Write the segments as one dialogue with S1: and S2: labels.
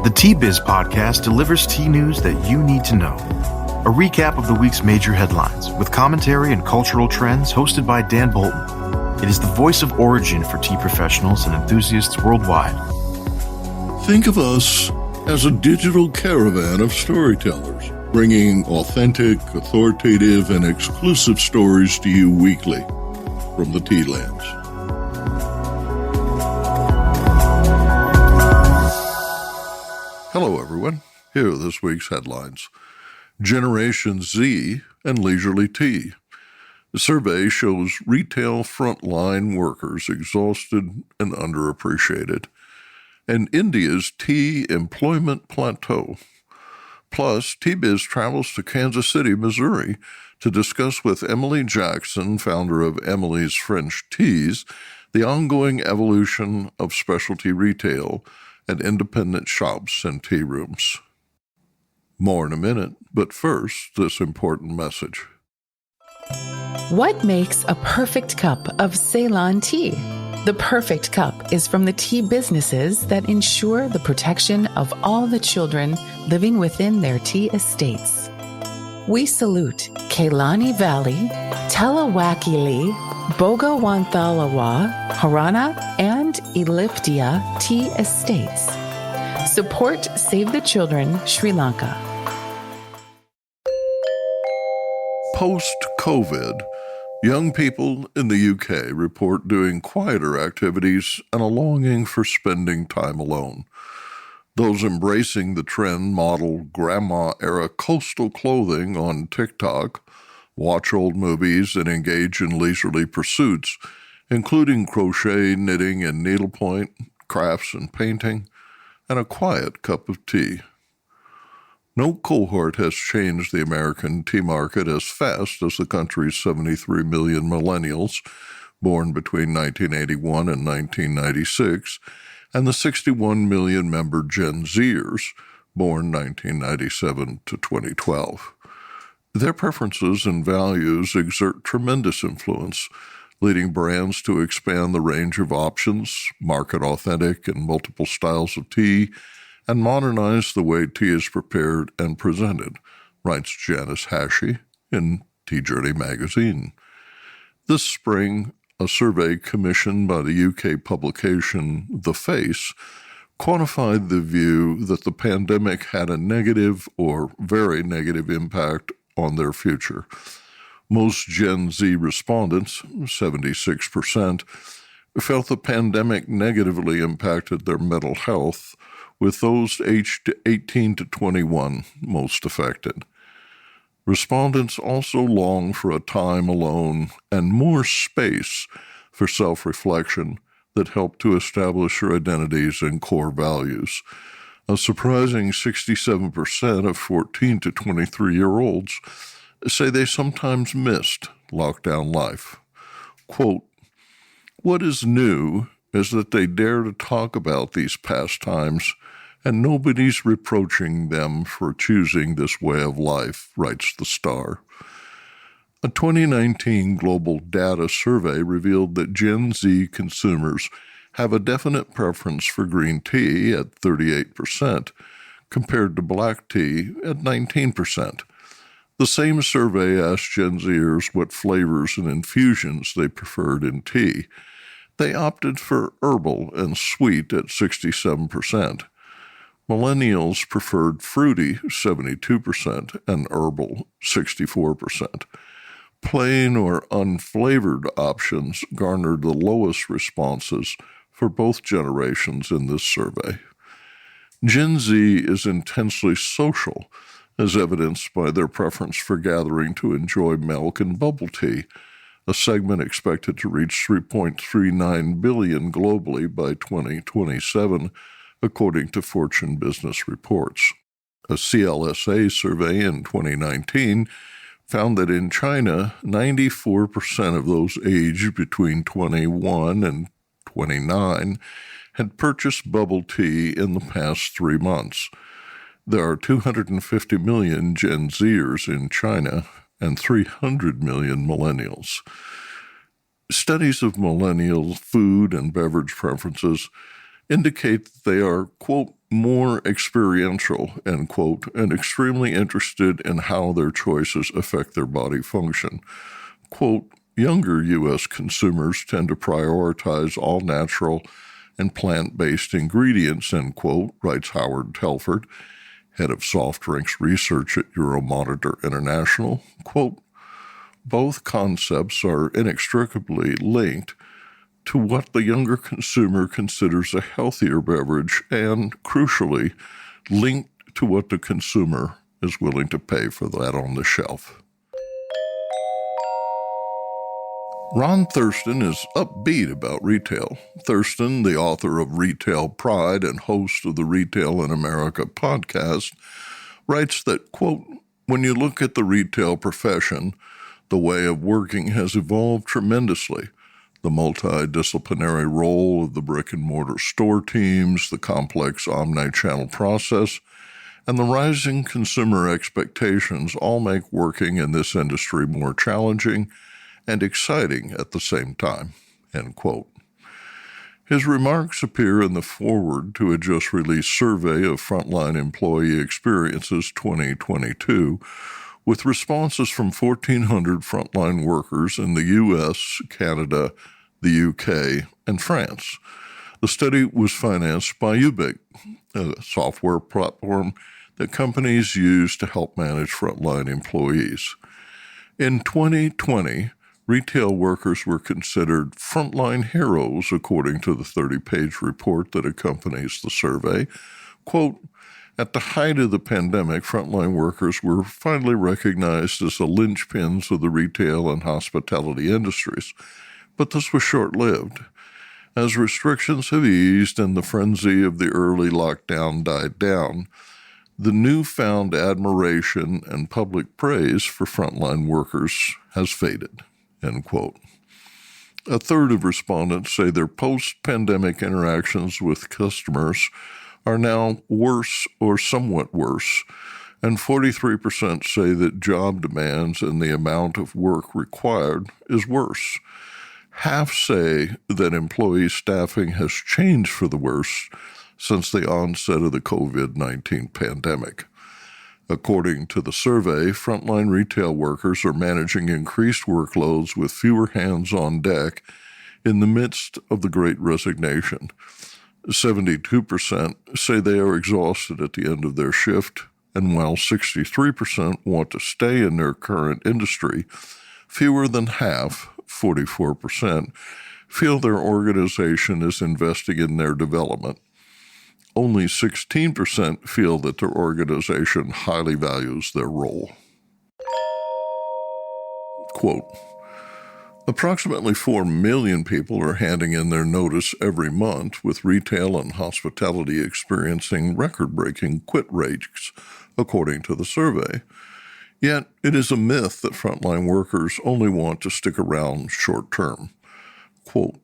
S1: The Tea Biz podcast delivers tea news that you need to know. A recap of the week's major headlines with commentary and cultural trends hosted by Dan Bolton. It is the voice of origin for tea professionals and enthusiasts worldwide.
S2: Think of us as a digital caravan of storytellers, bringing authentic, authoritative, and exclusive stories to you weekly from the tea lands. Hello, everyone. Here are this week's headlines. Generation Z and leisurely tea. The survey shows retail frontline workers exhausted and underappreciated. And India's Tea Employment Plateau. Plus, Tea Biz travels to Kansas City, Missouri, to discuss with Emilie Jackson, founder of Emilie's French Teas, the ongoing evolution of specialty retail and independent shops and tea rooms. More in a minute, but first, this important message.
S3: What makes a perfect cup of Ceylon tea? The perfect cup is from the tea businesses that ensure the protection of all the children living within their tea estates. We salute Kailani Valley, Talawakili, Bogawantalawa, Harana, and Elliptia tea estates. Support Save the Children, Sri Lanka.
S2: Post-COVID, young people in the UK report doing quieter activities and a longing for spending time alone. Those embracing the trend model grandma-era coastal clothing on TikTok, watch old movies, and engage in leisurely pursuits, including crochet, knitting, and needlepoint, crafts and painting, and a quiet cup of tea. No cohort has changed the American tea market as fast as the country's 73 million millennials, born between 1981 and 1996, and the 61 million member Gen Zers, born 1997 to 2012. Their preferences and values exert tremendous influence, leading brands to expand the range of options, market authentic and multiple styles of tea, and modernize the way tea is prepared and presented, writes Janice Hashey in Tea Journey magazine. This spring, a survey commissioned by the UK publication The Face quantified the view that the pandemic had a negative or very negative impact on their future. Most Gen Z respondents, 76%, felt the pandemic negatively impacted their mental health, with those aged 18 to 21 most affected. Respondents also long for a time alone and more space for self-reflection that help to establish their identities and core values. A surprising 67% of 14 to 23-year-olds say they sometimes missed lockdown life. Quote, "What is new is that they dare to talk about these pastimes, and nobody's reproaching them for choosing this way of life," writes the Star. A 2019 global data survey revealed that Gen Z consumers have a definite preference for green tea at 38%, compared to black tea at 19%. The same survey asked Gen Zers what flavors and infusions they preferred in tea. They opted for herbal and sweet at 67%. Millennials preferred fruity, 72%, and herbal, 64%. Plain or unflavored options garnered the lowest responses for both generations in this survey. Gen Z is intensely social, as evidenced by their preference for gathering to enjoy milk and bubble tea, a segment expected to reach 3.39 billion globally by 2027, according to Fortune Business Reports. A CLSA survey in 2019 found that in China, 94% of those aged between 21 and 29 had purchased bubble tea in the past 3 months. There are 250 million Gen Zers in China and 300 million millennials. Studies of millennial food and beverage preferences indicate that they are, quote, more experiential, end quote, and extremely interested in how their choices affect their body function. Quote, younger U.S. consumers tend to prioritize all natural and plant-based ingredients, end quote, writes Howard Telford, head of soft drinks research at Euromonitor International. Quote, both concepts are inextricably linked to what the younger consumer considers a healthier beverage and, crucially, linked to what the consumer is willing to pay for that on the shelf. Ron Thurston is upbeat about retail. Thurston, the author of Retail Pride and host of the Retail in America podcast, writes that, quote, when you look at the retail profession, the way of working has evolved tremendously. The multidisciplinary role of the brick-and-mortar store teams, the complex omni-channel process, and the rising consumer expectations all make working in this industry more challenging and exciting at the same time, end quote. His remarks appear in the foreword to a just-released survey of Frontline Employee Experiences 2022, with responses from 1,400 frontline workers in the U.S., Canada, the UK, and France. The study was financed by Ubik, a software platform that companies use to help manage frontline employees. In 2020, retail workers were considered frontline heroes, according to the 30-page report that accompanies the survey. Quote, at the height of the pandemic, frontline workers were finally recognized as the linchpins of the retail and hospitality industries, but this was short-lived. As restrictions have eased and the frenzy of the early lockdown died down, the newfound admiration and public praise for frontline workers has faded, end quote. A third of respondents say their post-pandemic interactions with customers are now worse or somewhat worse, and 43% say that job demands and the amount of work required is worse. Half say that employee staffing has changed for the worse since the onset of the COVID-19 pandemic. According to the survey, frontline retail workers are managing increased workloads with fewer hands on deck in the midst of the Great Resignation. 72% say they are exhausted at the end of their shift, and while 63% want to stay in their current industry, fewer than half, 44%, feel their organization is investing in their development. Only 16% feel that their organization highly values their role. Quote, approximately 4 million people are handing in their notice every month, with retail and hospitality experiencing record-breaking quit rates, according to the survey. Yet, it is a myth that frontline workers only want to stick around short-term. Quote,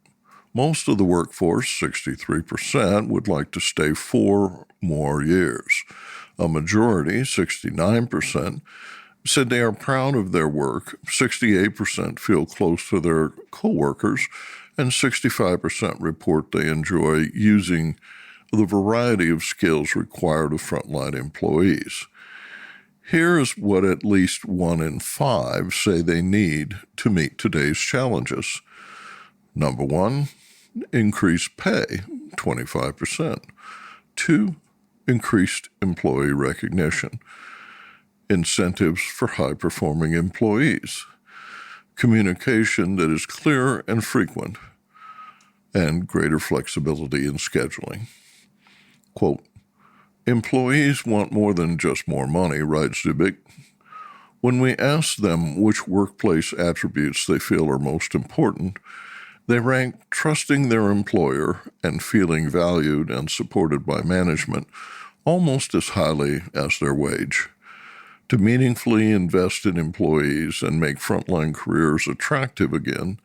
S2: most of the workforce, 63%, would like to stay 4 more years. A majority, 69%, said they are proud of their work, 68% feel close to their coworkers, and 65% report they enjoy using the variety of skills required of frontline employees. Here is what at least 1 in 5 say they need to meet today's challenges. Number 1, increased pay, 25%. 2, increased employee recognition. Incentives for high-performing employees. Communication that is clear and frequent. And greater flexibility in scheduling. Quote, employees want more than just more money, writes Zubik. When we ask them which workplace attributes they feel are most important, they rank trusting their employer and feeling valued and supported by management almost as highly as their wage. To meaningfully invest in employees and make frontline careers attractive again,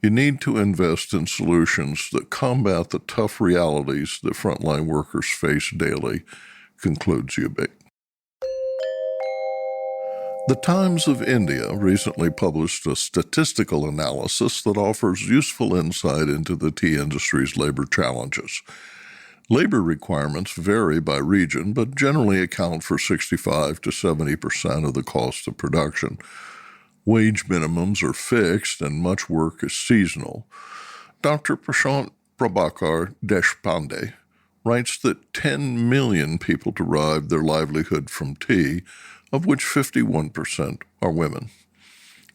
S2: you need to invest in solutions that combat the tough realities that frontline workers face daily, concludes Ubik. The Times of India recently published a statistical analysis that offers useful insight into the tea industry's labor challenges. Labor requirements vary by region, but generally account for 65 to 70% of the cost of production. Wage minimums are fixed and much work is seasonal. Dr. Prashant Prabhakar Deshpande writes that 10 million people derive their livelihood from tea, of which 51% are women.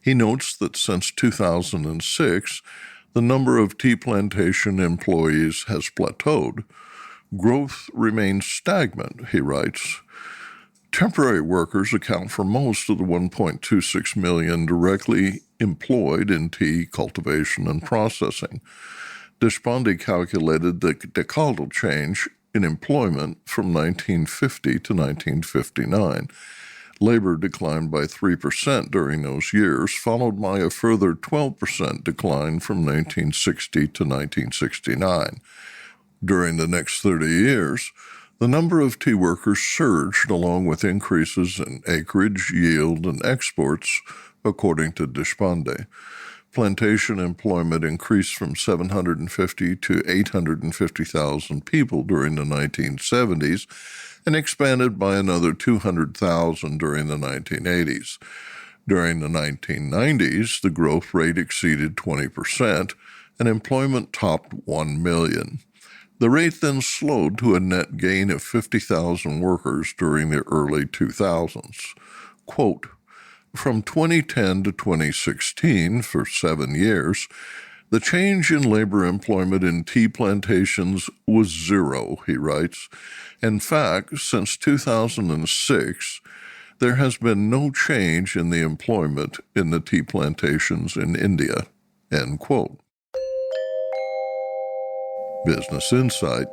S2: He notes that since 2006, the number of tea plantation employees has plateaued. Growth remains stagnant, he writes. Temporary workers account for most of the 1.26 million directly employed in tea cultivation and processing. Deshpande calculated the decadal change in employment from 1950 to 1959. Labor declined by 3% during those years, followed by a further 12% decline from 1960 to 1969. During the next 30 years, the number of tea workers surged along with increases in acreage, yield, and exports, according to Deshpande. Plantation employment increased from 750 to 850,000 people during the 1970s and expanded by another 200,000 during the 1980s. During the 1990s, the growth rate exceeded 20%, and employment topped 1 million. The rate then slowed to a net gain of 50,000 workers during the early 2000s. Quote, from 2010 to 2016, for 7 years, the change in labor employment in tea plantations was zero, he writes. In fact, since 2006, there has been no change in the employment in the tea plantations in India. End quote. Business Insight.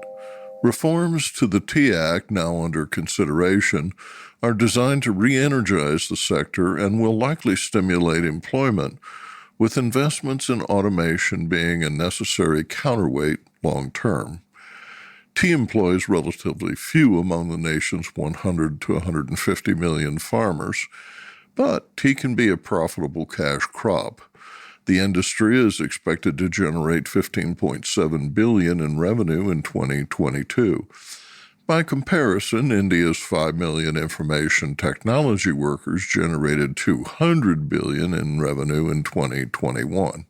S2: Reforms to the Tea Act now under consideration are designed to re-energize the sector and will likely stimulate employment, with investments in automation being a necessary counterweight long-term. Tea employs relatively few among the nation's 100 to 150 million farmers, but tea can be a profitable cash crop. The industry is expected to generate $15.7 billion in revenue in 2022. By comparison, India's 5 million information technology workers generated $200 billion in revenue in 2021.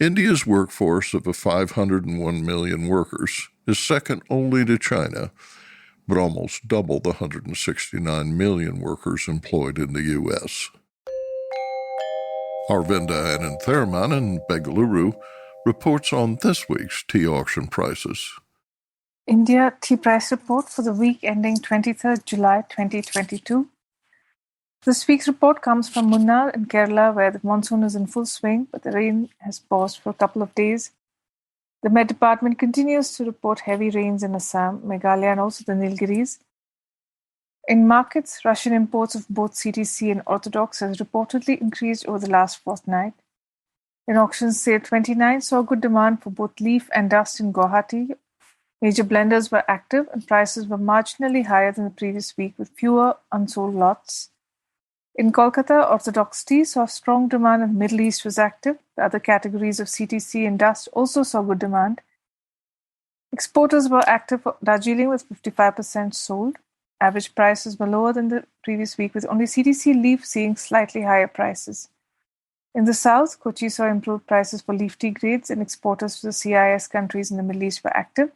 S2: India's workforce of 501 million workers is second only to China, but almost double the 169 million workers employed in the U.S. Arvinda Anantharaman in Bengaluru reports on this week's tea auction prices.
S4: India tea price report for the week ending 23rd July 2022. This week's report comes from Munnar in Kerala, where the monsoon is in full swing, but the rain has paused for a couple of days. The Met Department continues to report heavy rains in Assam, Meghalaya, and also the Nilgiris. In markets, Russian imports of both CTC and Orthodox has reportedly increased over the last fortnight. In auctions, sale 29 saw good demand for both leaf and dust in Guwahati. Major blenders were active and prices were marginally higher than the previous week with fewer unsold lots. In Kolkata, Orthodox tea saw strong demand and the Middle East was active. The other categories of CTC and dust also saw good demand. Exporters were active for Darjeeling with 55% sold. Average prices were lower than the previous week, with only CTC leaf seeing slightly higher prices. In the south, Kochi saw improved prices for leaf tea grades, and exporters to the CIS countries in the Middle East were active.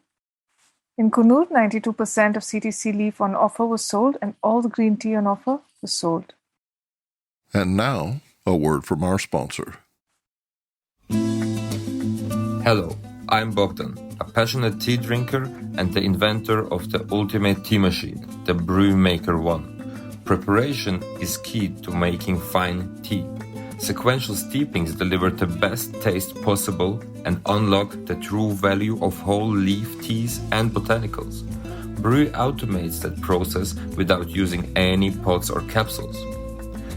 S4: In Kannur, 92% of CTC leaf on offer was sold, and all the green tea on offer was sold.
S2: And now, a word from our sponsor.
S5: Hello, I'm Bogdan, a passionate tea drinker and the inventor of the ultimate tea machine, the Brew Maker 1. Preparation is key to making fine tea. Sequential steepings deliver the best taste possible and unlock the true value of whole leaf teas and botanicals. Brew automates that process without using any pots or capsules.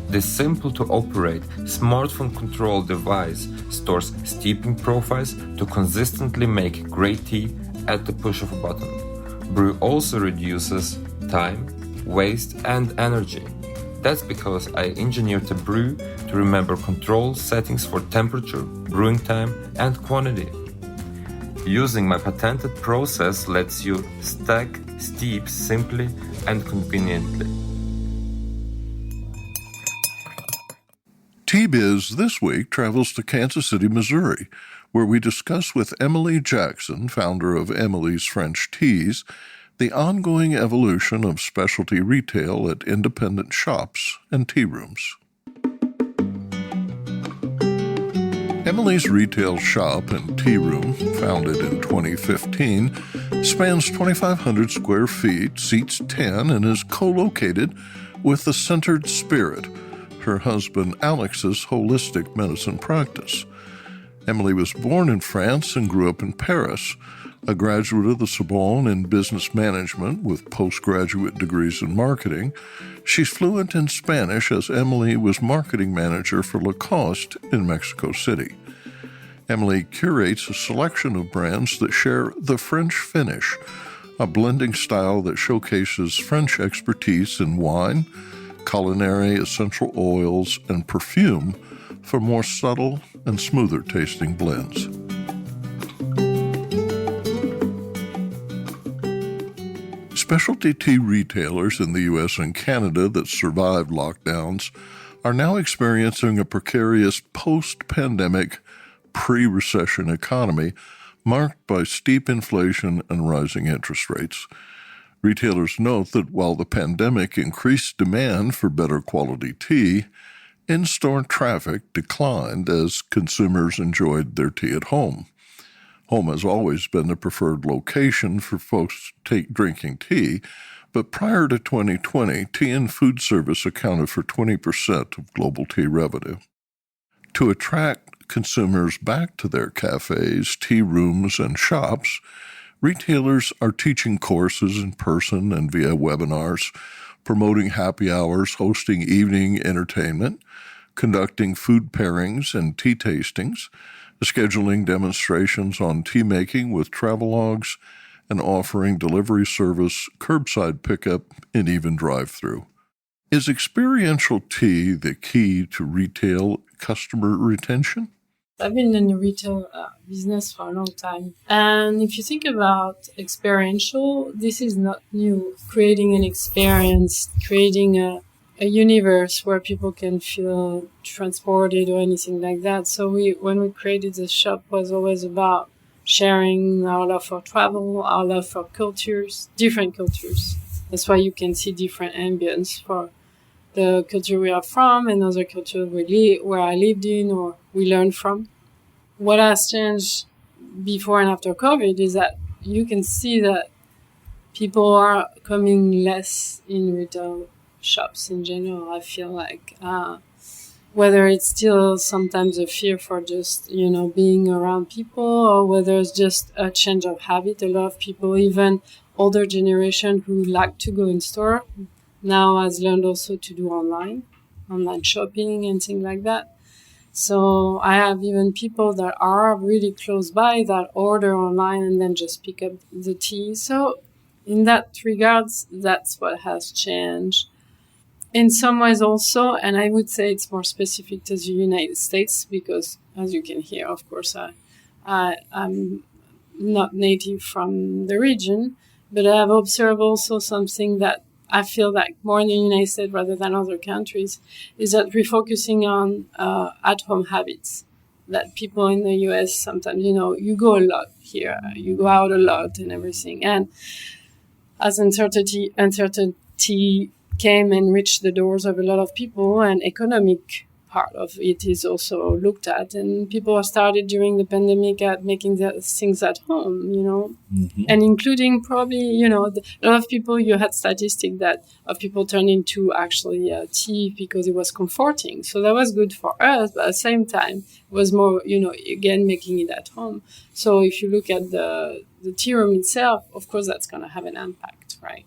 S5: This simple-to-operate, smartphone-controlled device stores steeping profiles to consistently make great tea at the push of a button. Brew also reduces time, waste, and energy. That's because I engineered the brew to remember control settings for temperature, brewing time, and quantity. Using my patented process lets you stack, steep simply and conveniently.
S2: Tea Biz this week travels to Kansas City, Missouri, where we discuss with Emilie Jackson, founder of Emilie's French Teas, the ongoing evolution of specialty retail at independent shops and tea rooms. Emilie's retail shop and tea room, founded in 2015, spans 2,500 square feet, seats 10, and is co-located with the Centered Spirit, her husband Alex's holistic medicine practice. Emilie was born in France and grew up in Paris. A graduate of the Sorbonne in business management with postgraduate degrees in marketing, she's fluent in Spanish as Emilie was marketing manager for Lacoste in Mexico City. Emilie curates a selection of brands that share the French finish, a blending style that showcases French expertise in wine, culinary, essential oils, and perfume for more subtle and smoother tasting blends. Specialty tea retailers in the U.S. and Canada that survived lockdowns are now experiencing a precarious post-pandemic, pre-recession economy marked by steep inflation and rising interest rates. Retailers note that while the pandemic increased demand for better quality tea, in-store traffic declined as consumers enjoyed their tea at home. Home has always been the preferred location for folks drinking tea, but prior to 2020, tea and food service accounted for 20% of global tea revenue. To attract consumers back to their cafes, tea rooms, and shops, retailers are teaching courses in person and via webinars, promoting happy hours, hosting evening entertainment, conducting food pairings and tea tastings, scheduling demonstrations on tea making with travelogues, and offering delivery service, curbside pickup, and even drive-through. Is experiential tea the key to retail customer retention?
S6: I've been in the retail business for a long time. And if you think about experiential, this is not new. Creating an experience, creating a universe where people can feel transported or anything like that. So when we created the shop, was always about sharing our love for travel, our love for cultures, different cultures. That's why you can see different ambience for the culture we are from and other culture where I lived in or we learned from. What has changed before and after COVID is that you can see that people are coming less in retail shops in general. I feel like whether it's still sometimes a fear for just being around people, or whether it's just a change of habit. A lot of people, even older generation who like to go in store, now has learned also to do online shopping and things like that. So I have even people that are really close by that order online and then just pick up the tea. So in that regards, that's what has changed. In some ways also, and I would say it's more specific to the United States because, as you can hear, of course, I'm not native from the region, but I have observed also something that I feel like more in the United States rather than other countries, is that we're focusing on at-home habits. That people in the US sometimes, you go a lot here, you go out a lot and everything. And as uncertainty came and reached the doors of a lot of people, and economic part of it is also looked at. And people have started during the pandemic at making the things at home, mm-hmm. And including probably, a lot of people, you had statistics that of people turned into actually tea because it was comforting. So that was good for us, but at the same time, it was more, again, making it at home. So if you look at the tea room itself, of course, that's going to have an impact, right?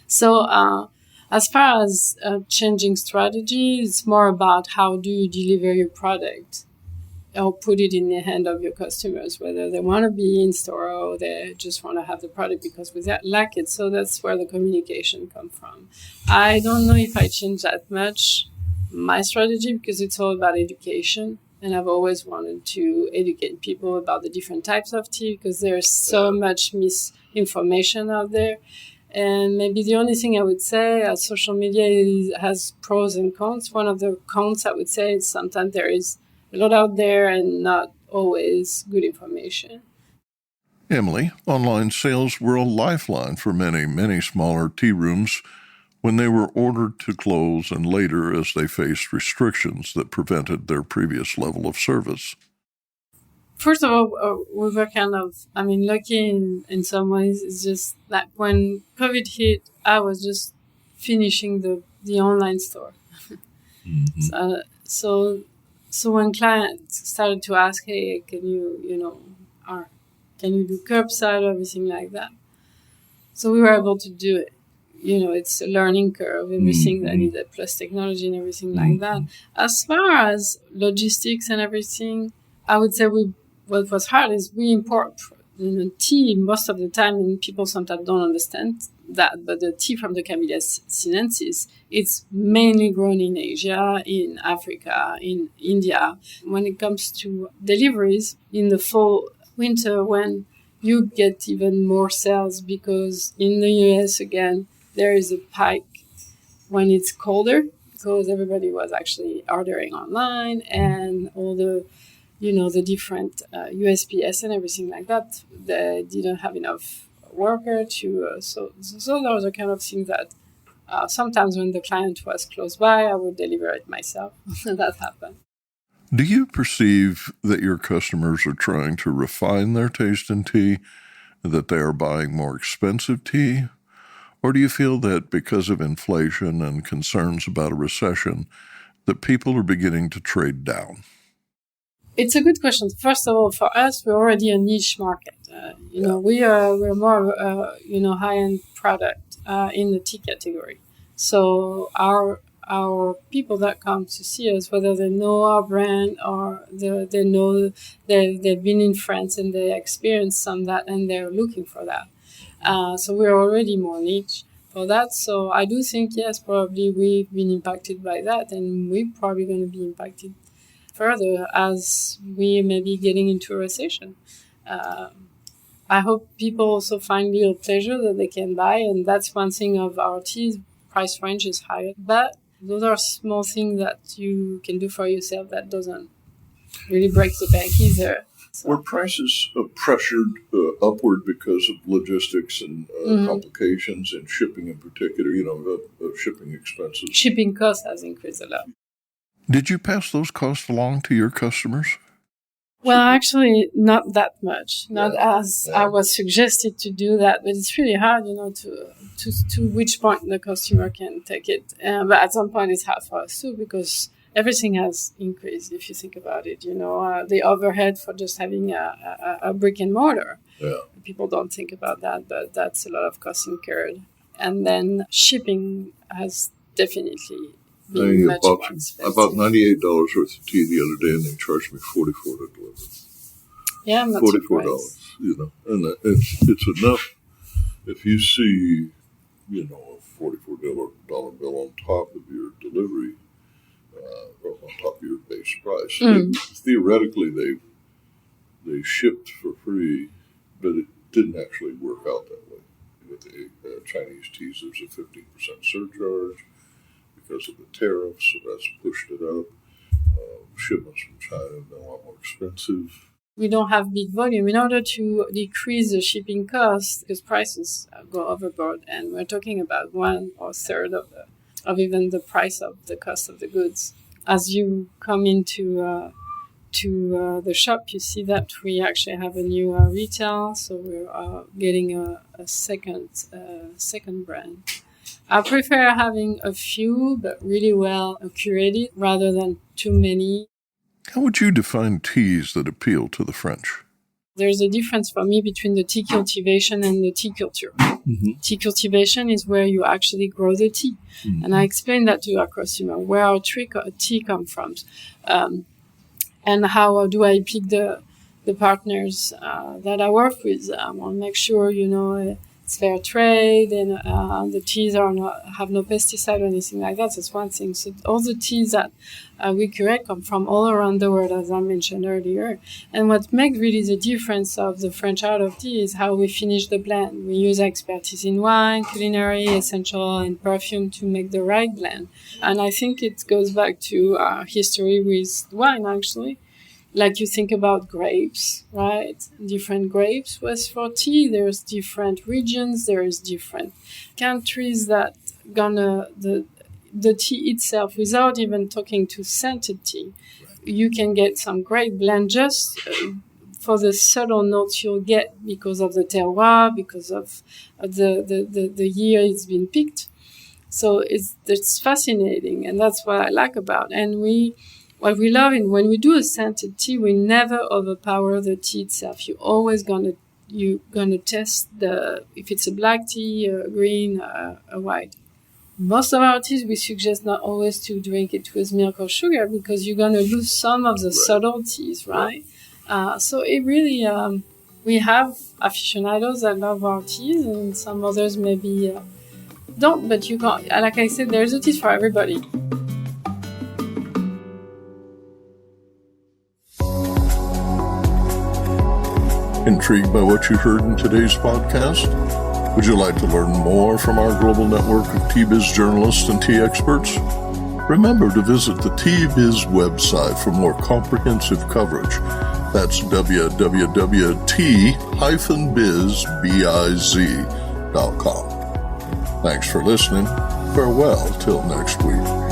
S6: So, as far as changing strategy, it's more about how do you deliver your product or put it in the hand of your customers, whether they want to be in store or they just want to have the product because we like it. So that's where the communication comes from. I don't know if I change that much my strategy because it's all about education. And I've always wanted to educate people about the different types of tea because there's so much misinformation out there. And maybe the only thing I would say, social media has pros and cons. One of the cons I would say is sometimes there is a lot out there and not always good information.
S2: Emilie, online sales were a lifeline for many smaller tea rooms when they were ordered to close and later as they faced restrictions that prevented their previous level of service.
S6: First of all, we were lucky in some ways. It's just that when COVID hit, I was just finishing the online store. Mm-hmm. So when clients started to ask, hey, can you do curbside or everything like that? So we were able to do it. It's a learning curve, everything that needed, plus technology and everything like that. As far as logistics and everything, I would say what was hard is we import tea most of the time, and people sometimes don't understand that, but the tea from the Camellia sinensis, it's mainly grown in Asia, in Africa, in India. When it comes to deliveries in the fall, winter, when you get even more sales because in the US, again, there is a pike when it's colder because everybody was actually ordering online and all the different USPS and everything like that. They didn't have enough worker to... So those are kind of things that sometimes when the client was close by, I would deliver it myself. That happened.
S2: Do you perceive that your customers are trying to refine their taste in tea, that they are buying more expensive tea? Or do you feel that because of inflation and concerns about a recession, that people are beginning to trade down?
S6: It's a good question. First of all, for us, we're already a niche market. We're more high-end product in the tea category. So our people that come to see us, whether they know our brand or they know they've been in France and they experienced some of that and they're looking for that. So we're already more niche for that. So I do think, yes, probably we've been impacted by that, and we're probably going to be impacted further as we may be getting into a recession. I hope people also find real pleasure that they can buy, and that's one thing of our tea. Price range is higher, but those are small things that you can do for yourself that doesn't really break the bank either. So.
S2: Were prices pressured upward because of logistics and complications and shipping in particular, shipping expenses?
S6: Shipping costs has increased a lot.
S2: Did you pass those costs along to your customers?
S6: Well, actually, not that much. Not as I was suggested to do that, but it's really hard, to which point the customer can take it. But at some point, it's hard for us too because everything has increased. If you think about it, the overhead for just having a brick and mortar. Yeah. People don't think about that, but that's a lot of costs incurred. And then shipping has definitely been much more expensive.
S2: I bought $98 worth of tea the other day, and they charged me $44 to deliver.
S6: Yeah, I'm not surprised.
S2: And it's enough. If you see, a $44 bill on top of your delivery, on top of your base price, theoretically they shipped for free, but it didn't actually work out that way. With the Chinese teas, there's a 15% surcharge because of the tariffs, so that's pushed it up. Shipments from China have been a lot more expensive.
S6: We don't have big volume. In order to decrease the shipping costs, because prices go overboard, and we're talking about 1 or 1/3 of even the price of the cost of the goods. As you come into the shop, you see that we actually have a new retail, so we're getting a second brand. I prefer having a few, but really well curated, rather than too many.
S2: How would you define teas that appeal to the French?
S6: There's a difference for me between the tea cultivation and the tea culture. Mm-hmm. Tea cultivation is where you actually grow the tea. Mm-hmm. And I explain that to our customer, where our tea comes from. And how do I pick the partners that I work with. I want to make sure, it's fair trade and the teas have no pesticide or anything like that. That's one thing. So all the teas that we curate come from all around the world, as I mentioned earlier. And what makes really the difference of the French art of tea is how we finish the blend. We use expertise in wine, culinary, essential, and perfume to make the right blend. And I think it goes back to our history with wine, actually. Like you think about grapes, right? Different grapes was for tea. There's different regions. There's different countries that the tea itself, without even talking to scented tea, you can get some great blend just for the subtle notes you'll get because of the terroir, because of the year it's been picked. So it's fascinating, and that's what I like about. And what we love when we do a scented tea, we never overpower the tea itself. You're always gonna test if it's a black tea, a green, a white. Most of our teas, we suggest not always to drink it with milk or sugar because you're gonna lose some of the subtleties, right? So it really, we have aficionados that love our teas, and some others maybe don't. But you can't. Like I said, there's a tea for everybody.
S2: Intrigued by what you heard in today's podcast? Would you like to learn more from our global network of Tea Biz journalists and tea experts? Remember to visit the Tea Biz website for more comprehensive coverage. That's www.tea-biz.com. Thanks for listening. Farewell till next week.